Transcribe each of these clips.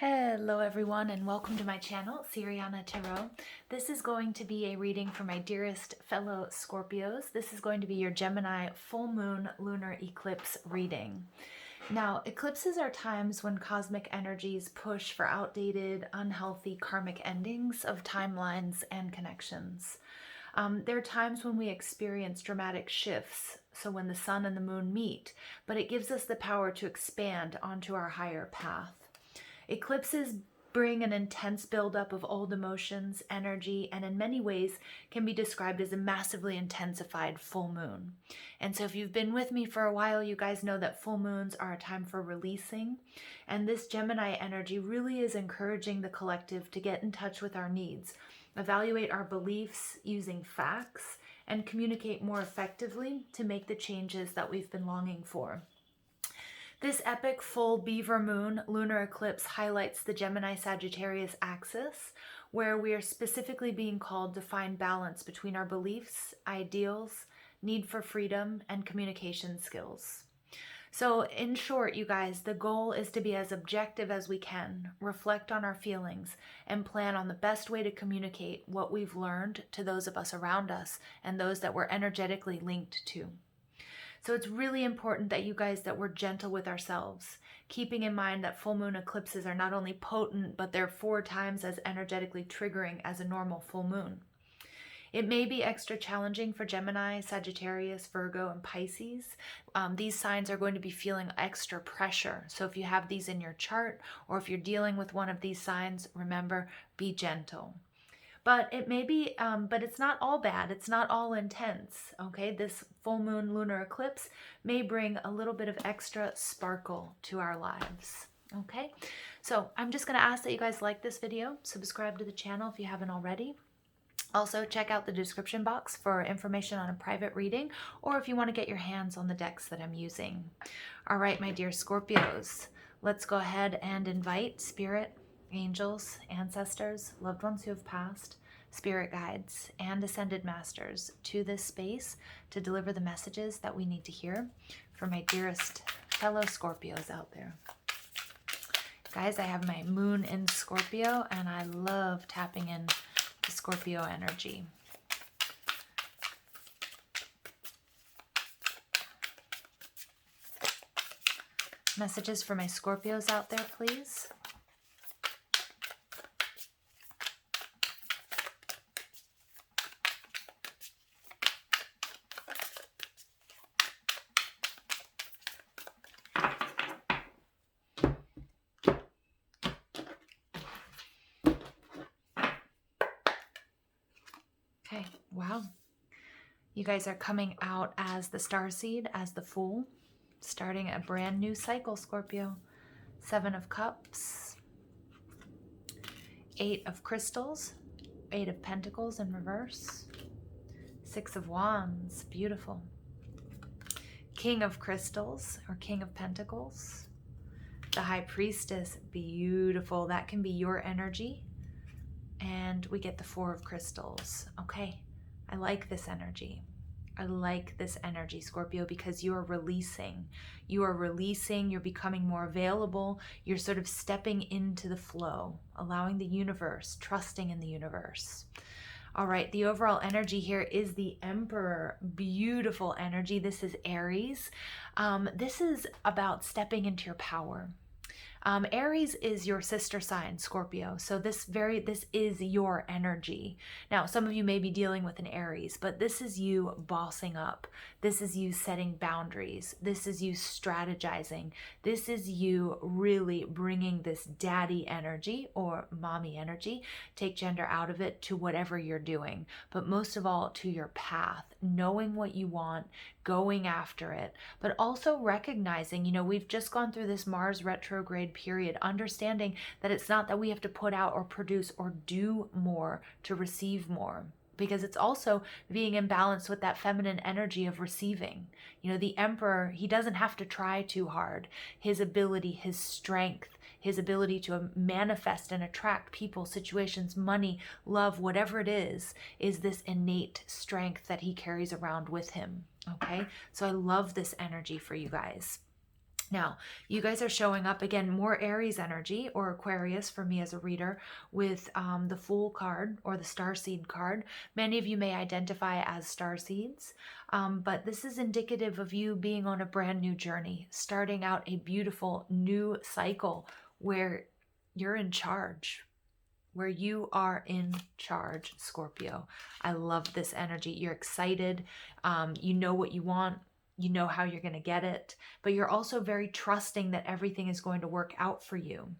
Hello everyone and welcome to my channel, Siriana Tarot. This is going to be a reading for my dearest fellow Scorpios. This is going to be your Gemini Full Moon Lunar Eclipse reading. Now, eclipses are times when cosmic energies push for outdated, unhealthy karmic endings of timelines and connections. There are times when we experience dramatic shifts, so when the sun and the moon meet, but it gives us the power to expand onto our higher path. Eclipses bring an intense buildup of old emotions, energy, and in many ways can be described as a massively intensified full moon. And so if you've been with me for a while, you guys know that full moons are a time for releasing. And this Gemini energy really is encouraging the collective to get in touch with our needs, evaluate our beliefs using facts, and communicate more effectively to make the changes that we've been longing for. This epic full beaver moon lunar eclipse highlights the Gemini-Sagittarius axis, where we are specifically being called to find balance between our beliefs, ideals, need for freedom, and communication skills. So in short, you guys, the goal is to be as objective as we can, reflect on our feelings, and plan on the best way to communicate what we've learned to those of us around us and those that we're energetically linked to. So it's really important that you guys, that we're gentle with ourselves, keeping in mind that full moon eclipses are not only potent, but they're 4 times as energetically triggering as a normal full moon. It may be extra challenging for Gemini, Sagittarius, Virgo, and Pisces. These signs are going to be feeling extra pressure. So if you have these in your chart, or if you're dealing with one of these signs, remember, be gentle. But it may be, but it's not all bad. It's not all intense, okay? This full moon lunar eclipse may bring a little bit of extra sparkle to our lives, okay? So I'm just gonna ask that you guys like this video, subscribe to the channel if you haven't already. Also, check out the description box for information on a private reading, or if you wanna get your hands on the decks that I'm using. All right, my dear Scorpios, let's go ahead and invite Spirit, angels, ancestors, loved ones who have passed, spirit guides, and ascended masters to this space to deliver the messages that we need to hear for my dearest fellow Scorpios out there. Guys, I have my moon in Scorpio, and I love tapping in the Scorpio energy. Messages for my Scorpios out there, please. Okay, wow. You guys are coming out as the starseed, as the Fool, starting a brand new cycle, Scorpio. 7 of Cups, 8 of Crystals, 8 of Pentacles in reverse, 6 of Wands, beautiful. King of Crystals, or King of Pentacles, the High Priestess, beautiful. That can be your energy. And we get the 4 of Crystals. Okay, I like this energy. I like this energy, Scorpio, because you are releasing. You are releasing, you're becoming more available. You're sort of stepping into the flow, allowing the universe, trusting in the universe. All right, the overall energy here is the Emperor. Beautiful energy. This is Aries. This is about stepping into your power. Aries is your sister sign, Scorpio. So this is your energy. Now, some of you may be dealing with an Aries, but this is you bossing up. This is you setting boundaries. This is you strategizing. This is you really bringing this daddy energy or mommy energy, take gender out of it, to whatever you're doing. But most of all, to your path, knowing what you want, going after it, but also recognizing, we've just gone through this Mars retrograde period, understanding that it's not that we have to put out or produce or do more to receive more, because it's also being in balance with that feminine energy of receiving. The Emperor, he doesn't have to try too hard. His ability, his strength, his ability to manifest and attract people, situations, money, love, whatever it is this innate strength that he carries around with him. Okay, so I love this energy for you guys. Now, you guys are showing up again, more Aries energy or Aquarius for me as a reader with the Fool card or the Starseed card. Many of you may identify as starseeds, but this is indicative of you being on a brand new journey, starting out a beautiful new cycle where you're in charge, where you are in charge, Scorpio. I love this energy. You're excited. You know what you want. You know how you're going to get it, but you're also very trusting that everything is going to work out for you.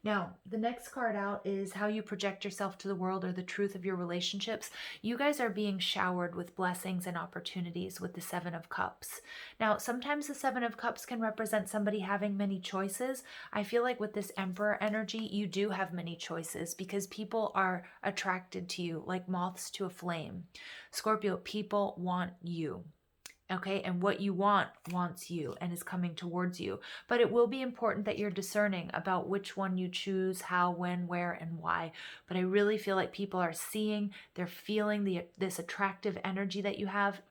Now, the next card out is how you project yourself to the world or the truth of your relationships. You guys are being showered with blessings and opportunities with the Seven of Cups. Now, sometimes the Seven of Cups can represent somebody having many choices. I feel like with this Emperor energy, you do have many choices because people are attracted to you like moths to a flame. Scorpio, people want you. Okay, and what you want wants you and is coming towards you. But it will be important that you're discerning about which one you choose, how, when, where, and why. But I really feel like people are seeing, they're feeling this attractive energy that you have.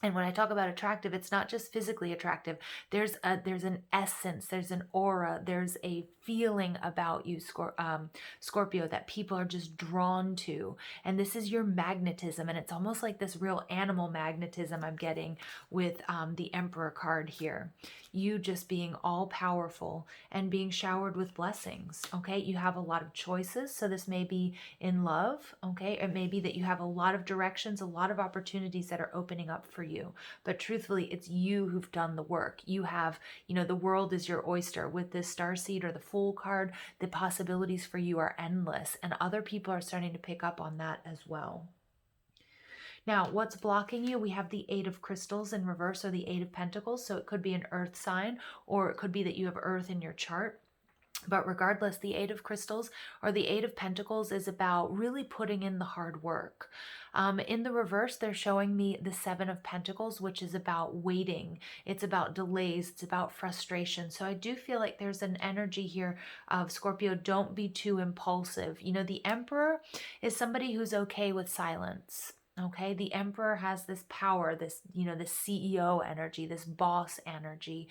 And when I talk about attractive, it's not just physically attractive. There's an essence, there's an aura, there's a feeling about you, Scorpio, that people are just drawn to. And this is your magnetism. And it's almost like this real animal magnetism I'm getting with the Emperor card here. You just being all powerful and being showered with blessings. Okay, you have a lot of choices. So this may be in love. Okay, it may be that you have a lot of directions, a lot of opportunities that are opening up for you. But truthfully, it's you who've done the work. You have, the world is your oyster. With this Starseed or the Fool card, the possibilities for you are endless. And other people are starting to pick up on that as well. Now, what's blocking you? We have the Eight of Crystals in reverse, or the Eight of Pentacles. So it could be an earth sign, or it could be that you have earth in your chart. But regardless, the Eight of Crystals or the Eight of Pentacles is about really putting in the hard work. In the reverse, they're showing me the Seven of Pentacles, which is about waiting. It's about delays. It's about frustration. So I do feel like there's an energy here of Scorpio, don't be too impulsive. The Emperor is somebody who's okay with silence. Okay, the Emperor has this power, this, this CEO energy, this boss energy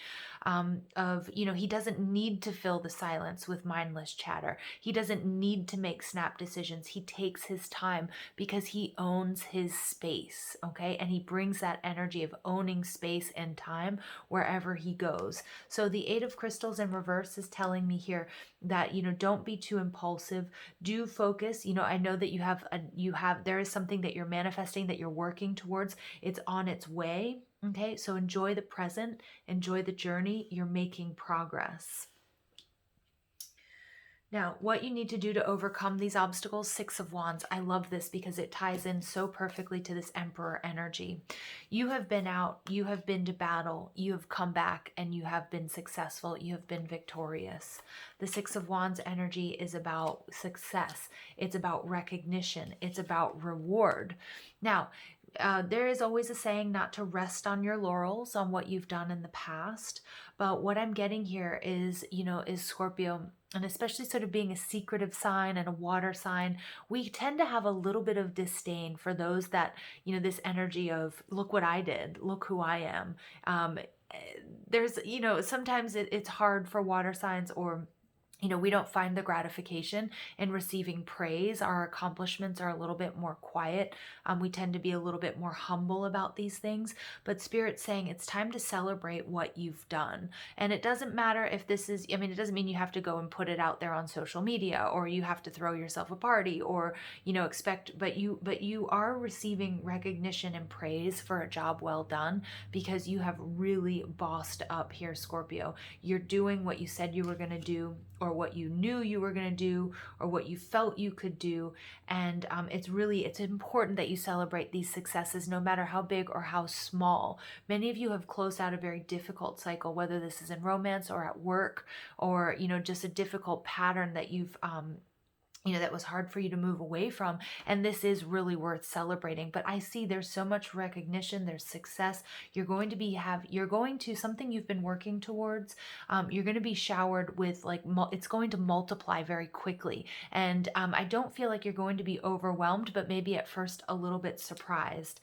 he doesn't need to fill the silence with mindless chatter. He doesn't need to make snap decisions. He takes his time because he owns his space, okay? And he brings that energy of owning space and time wherever he goes. So the Eight of Crystals in reverse is telling me here that, don't be too impulsive. Do focus. I know that there is something that you're manifesting, that you're working towards. It's on its way. Okay, so enjoy the present, enjoy the journey. You're making progress. Now, what you need to do to overcome these obstacles, Six of Wands. I love this because it ties in so perfectly to this Emperor energy. You have been out, you have been to battle, you have come back, and you have been successful, you have been victorious. The Six of Wands energy is about success. It's about recognition. It's about reward. Now, there is always a saying not to rest on your laurels on what you've done in the past. But what I'm getting here is Scorpio, and especially sort of being a secretive sign and a water sign, we tend to have a little bit of disdain for those that, this energy of, look what I did, look who I am. There's, sometimes it's hard for water signs, or we don't find the gratification in receiving praise. Our accomplishments are a little bit more quiet. We tend to be a little bit more humble about these things. But Spirit's saying it's time to celebrate what you've done. And it doesn't matter if this is, it doesn't mean you have to go and put it out there on social media, or you have to throw yourself a party, or, but you are receiving recognition and praise for a job well done, because you have really bossed up here, Scorpio. You're doing what you said you were going to do, or what you knew you were going to do, or what you felt you could do. And it's important that you celebrate these successes, no matter how big or how small. Many of you have closed out a very difficult cycle, whether this is in romance or at work, or, just a difficult pattern that you've, that was hard for you to move away from. And this is really worth celebrating. But I see there's so much recognition, there's success. You're going to something you've been working towards. You're going to be showered with, it's going to multiply very quickly. And I don't feel like you're going to be overwhelmed, but maybe at first a little bit surprised.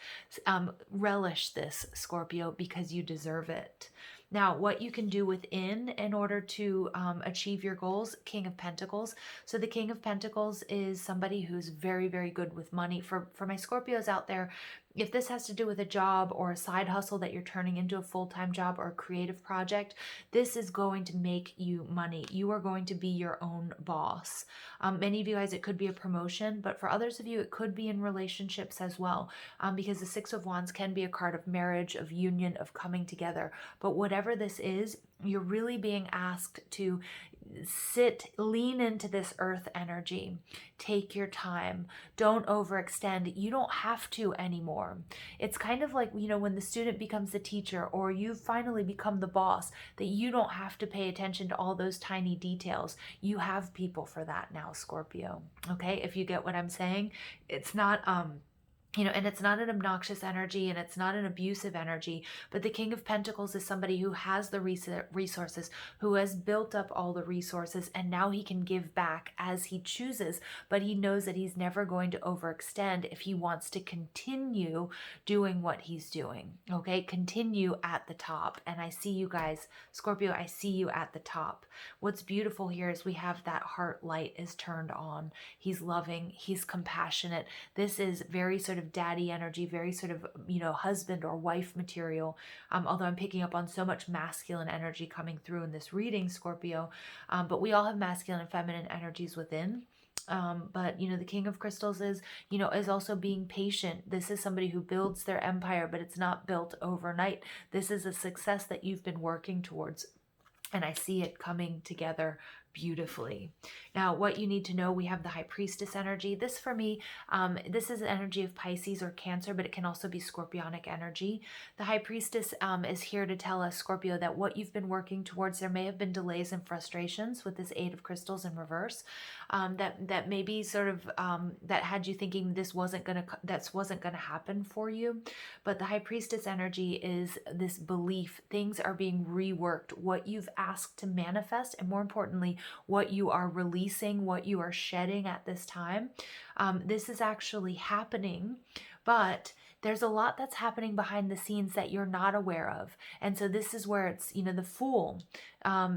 Relish this, Scorpio, because you deserve it. Now, what you can do within in order to achieve your goals, King of Pentacles. So the King of Pentacles is somebody who's very, very good with money. For my Scorpios out there, if this has to do with a job or a side hustle that you're turning into a full-time job or a creative project, this is going to make you money. You are going to be your own boss. Many of you guys, it could be a promotion, but for others of you, it could be in relationships as well, because the Six of Wands can be a card of marriage, of union, of coming together. But whatever this is, you're really being asked to lean into this earth energy. Take your time. Don't overextend. You don't have to anymore. It's kind of like, you know, when the student becomes the teacher, or you finally become the boss, that you don't have to pay attention to all those tiny details. You have people for that now, Scorpio. Okay, if you get what I'm saying. It's not you know, and it's not an obnoxious energy, and it's not an abusive energy, but the King of Pentacles is somebody who has the resources, who has built up all the resources, and now he can give back as he chooses, but he knows that he's never going to overextend if he wants to continue doing what he's doing, okay? Continue at the top, and I see you guys, Scorpio, I see you at the top. What's beautiful here is we have that heart light is turned on. He's loving, he's compassionate. This is very sort of daddy energy, very sort of, you know, husband or wife material. Although I'm picking up on so much masculine energy coming through in this reading, Scorpio. But we all have masculine and feminine energies within. But you know, the King of Crystals is, you know, is also being patient. This is somebody who builds their empire, but it's not built overnight. This is a success that you've been working towards, and I see it coming together beautifully. Now, what you need to know, we have the High Priestess energy. This for me, this is an energy of Pisces or Cancer, but it can also be Scorpionic energy. The High Priestess is here to tell us, Scorpio, that what you've been working towards, there may have been delays and frustrations with this Eight of Crystals in reverse, that maybe sort of that had you thinking this wasn't gonna happen for you. But the High Priestess energy is this belief things are being reworked, what you've asked to manifest, and more importantly, what you are releasing, what you are shedding at this time. This is actually happening, but there's a lot that's happening behind the scenes that you're not aware of. And so this is where it's, you know, the Fool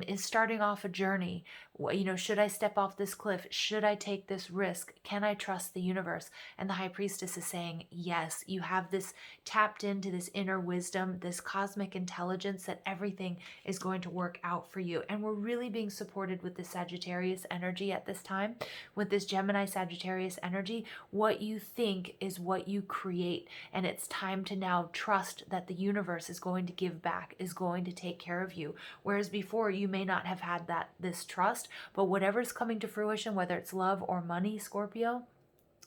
is starting off a journey. You know, should I step off this cliff? Should I take this risk? Can I trust the universe? And the High Priestess is saying, yes, you have this tapped into this inner wisdom, this cosmic intelligence that everything is going to work out for you. And we're really being supported with the Sagittarius energy at this time, with this Gemini Sagittarius energy. What you think is what you create. And it's time to now trust that the universe is going to give back, is going to take care of you. Whereas before, you may not have had this trust, but whatever's coming to fruition, whether it's love or money, Scorpio,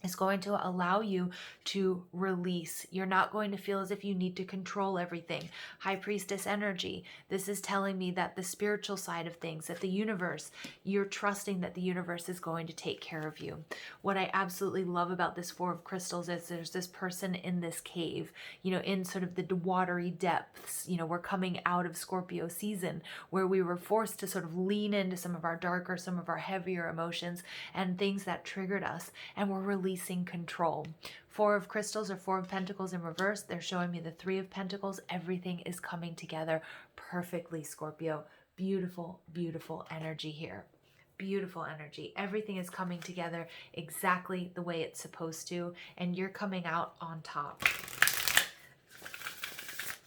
is going to allow you to release. You're not going to feel as if you need to control everything. High Priestess energy. This is telling me that the spiritual side of things, that the universe, you're trusting that the universe is going to take care of you. What I absolutely love about this Four of Crystals is there's this person in this cave, you know, in sort of the watery depths. You know, we're coming out of Scorpio season where we were forced to sort of lean into some of our darker, some of our heavier emotions and things that triggered us, and we're releasing control. Four of Crystals or Four of Pentacles in reverse. They're showing me the Three of Pentacles. Everything is coming together perfectly, Scorpio. Beautiful, beautiful energy here. Beautiful energy. Everything is coming together exactly the way it's supposed to, and you're coming out on top.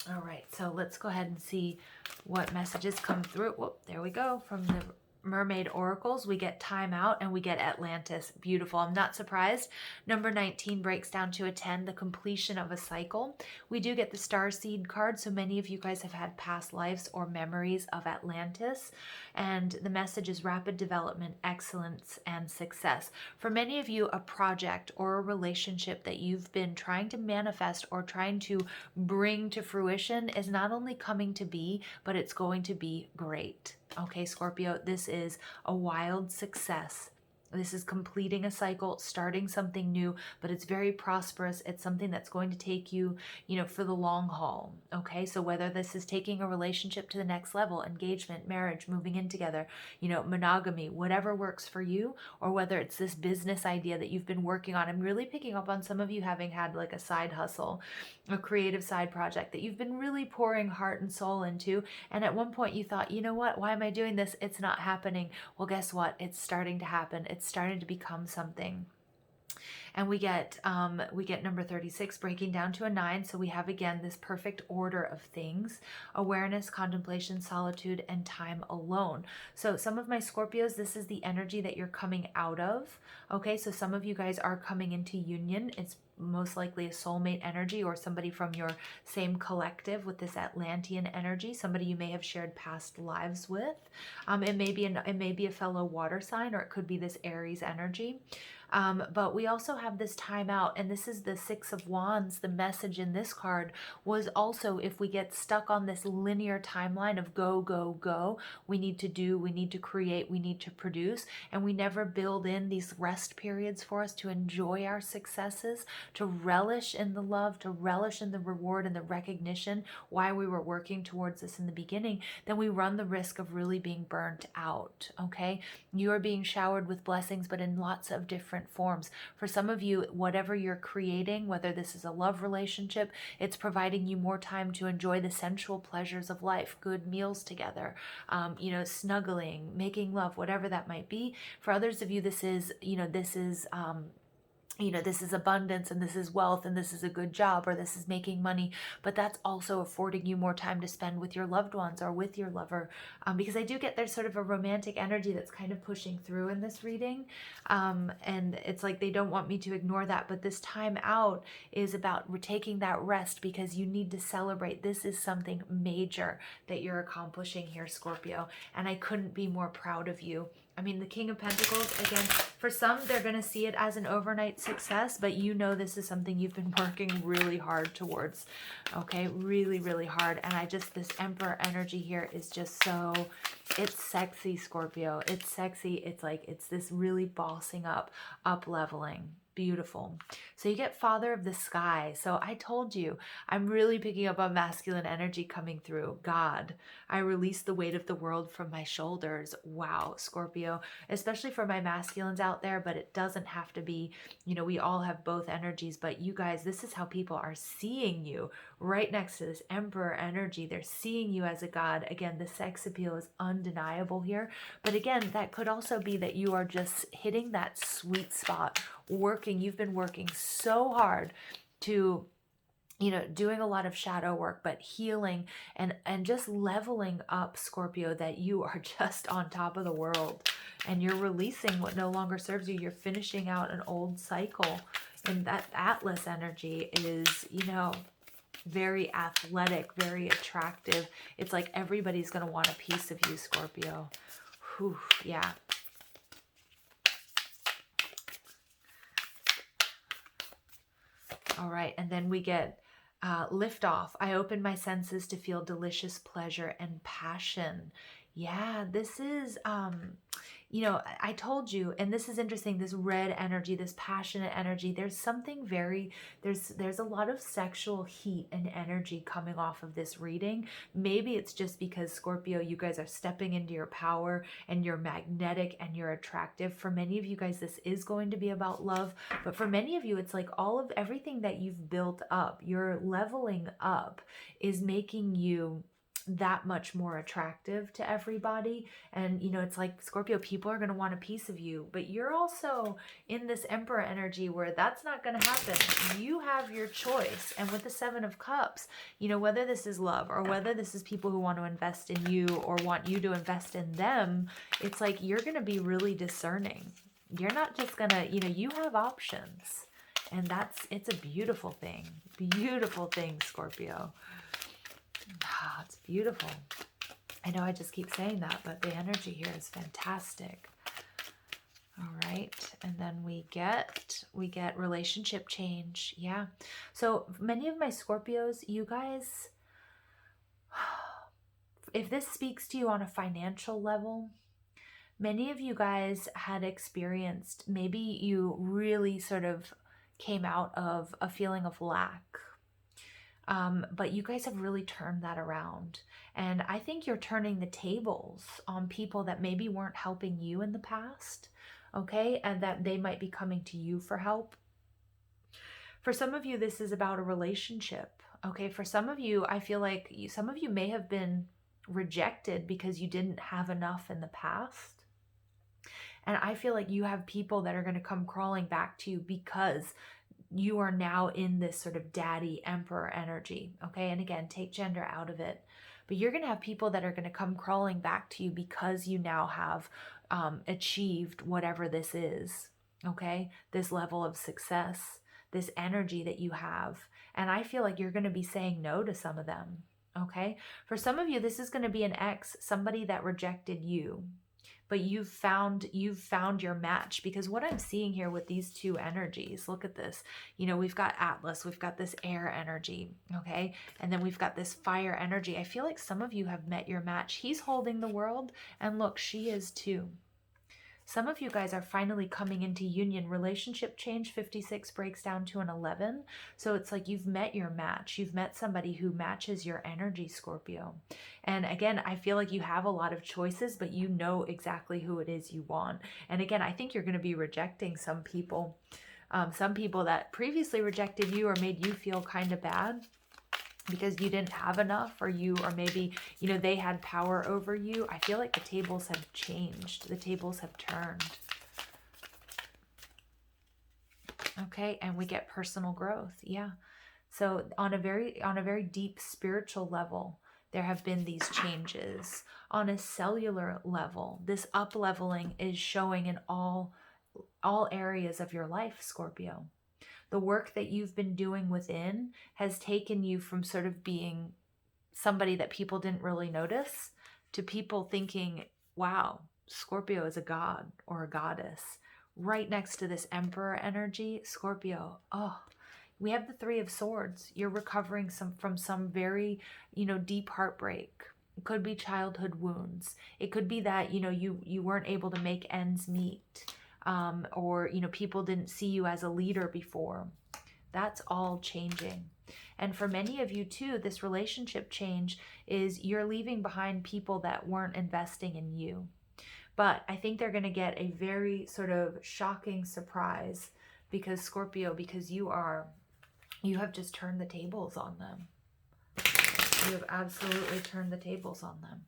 All right, so let's go ahead and see what messages come through. Whoop, there we go. From the Mermaid Oracles, we get Time Out and we get Atlantis. Beautiful. I'm not surprised. Number 19 breaks down to a 10, the completion of a cycle. We do get the Starseed card, so many of you guys have had past lives or memories of Atlantis, and the message is rapid development, excellence, and success. For many of you, a project or a relationship that you've been trying to manifest or trying to bring to fruition is not only coming to be, but it's going to be great. Okay, Scorpio, this is a wild success. This is completing a cycle, starting something new, but it's very prosperous. It's something that's going to take you, for the long haul. Okay. So whether this is taking a relationship to the next level, engagement, marriage, moving in together, monogamy, whatever works for you, or whether it's this business idea that you've been working on. I'm really picking up on some of you having had like a side hustle, a creative side project that you've been really pouring heart and soul into. And at one point you thought, you know what, why am I doing this? It's not happening. Well, guess what? It's starting to happen. It's starting to become something. And we get number 36 breaking down to a 9. So we have again this perfect order of things: awareness, contemplation, solitude, and time alone. So some of my Scorpios, this is the energy that you're coming out of. Okay, so some of you guys are coming into union. It's most likely a soulmate energy, or somebody from your same collective with this Atlantean energy, somebody you may have shared past lives with. It may be a fellow water sign, or it could be this Aries energy. But we also have this time out, and this is the Six of Wands. The message in this card was also, if we get stuck on this linear timeline of go, go, go, we need to do, we need to create, we need to produce, and we never build in these rest periods for us to enjoy our successes, to relish in the love, to relish in the reward and the recognition why we were working towards this in the beginning, then we run the risk of really being burnt out. Okay, you are being showered with blessings, but in lots of different forms. For some of you, whatever you're creating, whether this is a love relationship, it's providing you more time to enjoy the sensual pleasures of life, good meals together, snuggling, making love, whatever that might be. For others of you, this is abundance, and this is wealth, and this is a good job, or this is making money, but that's also affording you more time to spend with your loved ones or with your lover, because I do get there's sort of a romantic energy that's kind of pushing through in this reading, and it's like they don't want me to ignore that, but this time out is about taking that rest because you need to celebrate. This is something major that you're accomplishing here, Scorpio, and I couldn't be more proud of you. I mean, the King of Pentacles, again, for some, they're going to see it as an overnight success, but this is something you've been working really hard towards, okay? Really, really hard. And this Emperor energy here is just so, it's sexy, Scorpio. It's sexy. It's like, it's this really bossing up leveling. Beautiful. So you get Father of the Sky. So I told you, I'm really picking up on masculine energy coming through. God, I release the weight of the world from my shoulders. Wow, Scorpio, especially for my masculines out there, but it doesn't have to be, we all have both energies, but you guys, this is how people are seeing you right next to this Emperor energy. They're seeing you as a god. Again, the sex appeal is undeniable here. But again, that could also be that you are just hitting that sweet spot, you've been working so hard to doing a lot of shadow work, but healing and just leveling up, Scorpio, that you are just on top of the world and you're releasing what no longer serves you. You're finishing out an old cycle, and that Atlas energy is, very athletic, very attractive. It's like everybody's going to want a piece of you, Scorpio. Whew, yeah. All right, and then we get lift off. I open my senses to feel delicious pleasure and passion. Yeah, this is, I told you, and this is interesting, this red energy, this passionate energy, there's something there's a lot of sexual heat and energy coming off of this reading. Maybe it's just because, Scorpio, you guys are stepping into your power and you're magnetic and you're attractive. For many of you guys, this is going to be about love, but for many of you, it's like everything that you've built up, your leveling up is making you that much more attractive to everybody. And it's like, Scorpio, people are going to want a piece of you, but you're also in this Emperor energy where that's not going to happen. You have your choice. And with the Seven of Cups, whether this is love or whether this is people who want to invest in you or want you to invest in them, it's like you're going to be really discerning. You're not just going to, you have options, and it's a beautiful thing, Scorpio. Ah, it's beautiful. I know I just keep saying that, but the energy here is fantastic. All right, and then we get relationship change. Yeah. So many of my Scorpios, you guys, if this speaks to you on a financial level, Many of you guys had experienced, maybe you really sort of came out of a feeling of lack. But you guys have really turned that around. And I think you're turning the tables on people that maybe weren't helping you in the past, okay? And that they might be coming to you for help. For some of you, this is about a relationship, okay? For some of you, I feel like some of you may have been rejected because you didn't have enough in the past. And I feel like you have people that are going to come crawling back to you because you are now in this sort of daddy emperor energy, okay? And again, take gender out of it. But you're going to have people that are going to come crawling back to you because you now have achieved whatever this is, okay? This level of success, this energy that you have. And I feel like you're going to be saying no to some of them, okay? For some of you, this is going to be an ex, somebody that rejected you. But you've found your match, because what I'm seeing here with these two energies, look at this. You know, we've got Atlas, we've got this air energy, okay? And then we've got this fire energy. I feel like some of you have met your match. He's holding the world, and look, she is too. Some of you guys are finally coming into union. Relationship change 56 breaks down to an 11. So it's like you've met your match. You've met somebody who matches your energy, Scorpio. And again, I feel like you have a lot of choices, but you know exactly who it is you want. And again, I think you're going to be rejecting some people that previously rejected you or made you feel kind of bad because you didn't have enough, or maybe, you know, they had power over you. I feel like the tables have changed. The tables have turned. Okay, and we get personal growth. Yeah. So on a very deep spiritual level, there have been these changes. On a cellular level, this up-leveling is showing in all areas of your life, Scorpio. The work that you've been doing within has taken you from sort of being somebody that people didn't really notice to people thinking, wow, Scorpio is a god or a goddess. Right next to this emperor energy, Scorpio, oh, we have the Three of Swords. You're recovering from some very, you know, deep heartbreak. It could be childhood wounds. It could be that, you know, you weren't able to make ends meet. Or, you know, people didn't see you as a leader before. That's all changing. And for many of you too, this relationship change is you're leaving behind people that weren't investing in you. But I think they're going to get a very sort of shocking surprise, because Scorpio, because you have just turned the tables on them. You have absolutely turned the tables on them.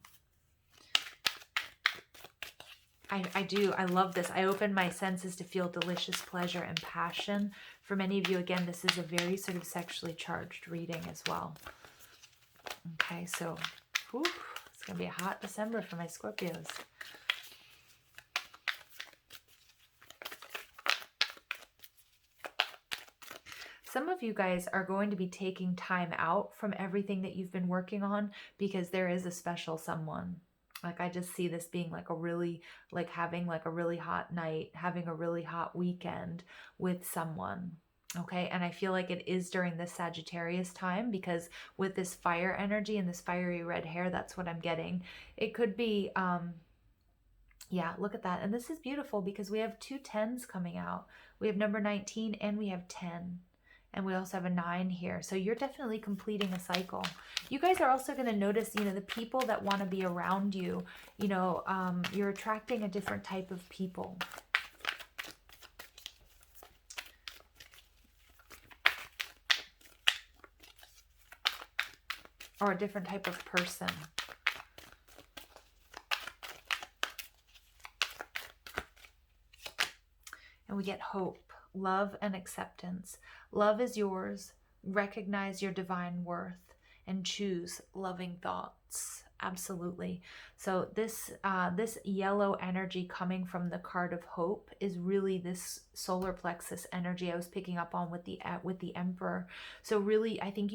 I love this. I open my senses to feel delicious pleasure and passion. For many of you, again, this is a very sort of sexually charged reading as well. Okay, so it's going to be a hot December for my Scorpios. Some of you guys are going to be taking time out from everything that you've been working on because there is a special someone. Like, I just see this being like a really, like having like a really hot night, having a really hot weekend with someone. Okay. And I feel like it is during this Sagittarius time, because with this fire energy and this fiery red hair, that's what I'm getting. It could be, yeah, look at that. And this is beautiful because we have two 10s coming out. We have number 19 and we have 10. And we also have a 9 here. So you're definitely completing a cycle. You guys are also going to notice, you know, the people that want to be around you, you know, you're attracting a different type of people. Or a different type of person. And we get hope. Love and acceptance. Love is yours. Recognize your divine worth and choose loving thoughts. Absolutely. So this yellow energy coming from the card of hope is really this solar plexus energy I was picking up on with the Emperor. So really, I think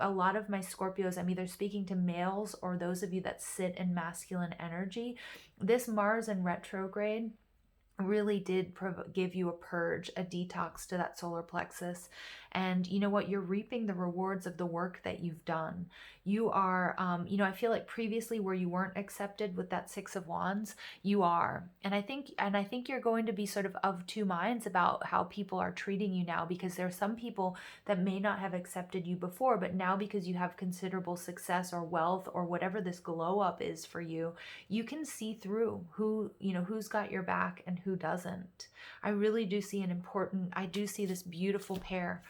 a lot of my Scorpios, I'm either speaking to males or those of you that sit in masculine energy. This Mars in retrograde really did give you a purge, a detox to that solar plexus. And you know what? You're reaping the rewards of the work that you've done. You are, I feel like previously where you weren't accepted with that Six of Wands, you are. And I think you're going to be sort of two minds about how people are treating you now, because there are some people that may not have accepted you before, but now because you have considerable success or wealth or whatever this glow up is for you, you can see through who's got your back and who doesn't. I really do see I do see this beautiful pair.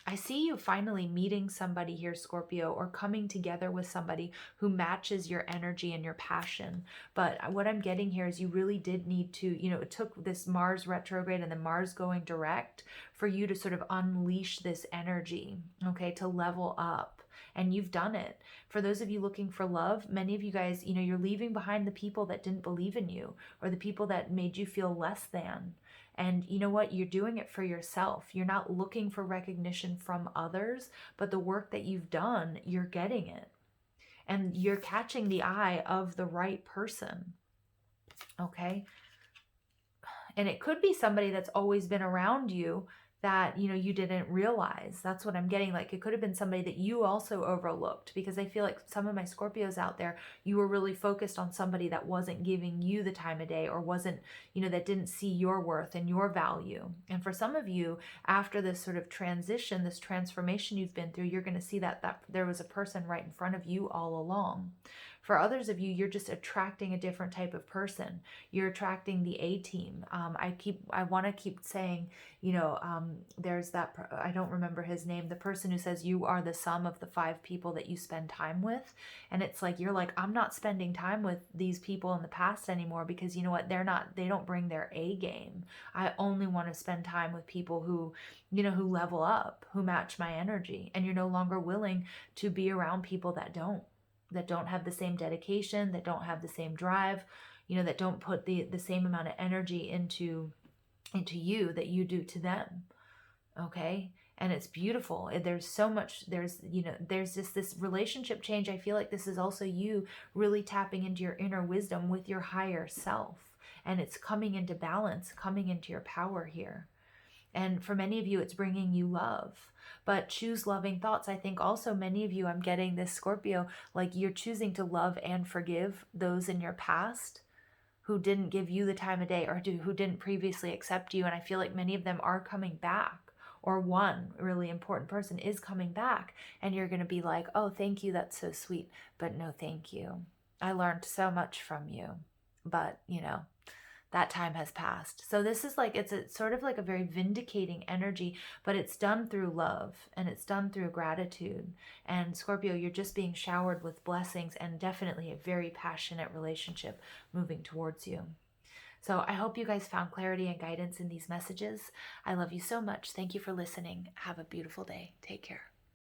I see you finally meeting somebody here, Scorpio, or coming together with somebody who matches your energy and your passion. But what I'm getting here is you really did need to, it took this Mars retrograde and the Mars going direct for you to sort of unleash this energy, okay, to level up. And you've done it. For those of you looking for love, many of you guys, you're leaving behind the people that didn't believe in you, or the people that made you feel less than. And you know what? You're doing it for yourself. You're not looking for recognition from others, but the work that you've done, you're getting it. And you're catching the eye of the right person. Okay? And it could be somebody that's always been around you that, you didn't realize. That's what I'm getting. Like, it could have been somebody that you also overlooked, because I feel like some of my Scorpios out there, you were really focused on somebody that wasn't giving you the time of day, or wasn't, that didn't see your worth and your value. And for some of you, after this sort of transition, this transformation you've been through, you're going to see that there was a person right in front of you all along. For others of you, you're just attracting a different type of person. You're attracting the A-team. I want to keep saying, there's that, I don't remember his name, the person who says you are the sum of the 5 people that you spend time with. And it's like, you're like, I'm not spending time with these people in the past anymore, because you know what? They don't bring their A game. I only want to spend time with people who, who level up, who match my energy. And you're no longer willing to be around people that don't have the same dedication, that don't have the same drive, that don't put the same amount of energy into you that you do to them. Okay? And it's beautiful. There's so much, there's just this relationship change. I feel like this is also you really tapping into your inner wisdom with your higher self. And it's coming into balance, coming into your power here. And for many of you, it's bringing you love. But choose loving thoughts. I think also many of you, I'm getting this, Scorpio, like you're choosing to love and forgive those in your past who didn't give you the time of day, or who didn't previously accept you. And I feel like many of them are coming back, or one really important person is coming back. And you're going to be like, oh, thank you. That's so sweet. But no, thank you. I learned so much from you. But, that time has passed. So this is like, it's sort of like a very vindicating energy, but it's done through love and it's done through gratitude. And Scorpio, you're just being showered with blessings, and definitely a very passionate relationship moving towards you. So I hope you guys found clarity and guidance in these messages. I love you so much. Thank you for listening. Have a beautiful day. Take care.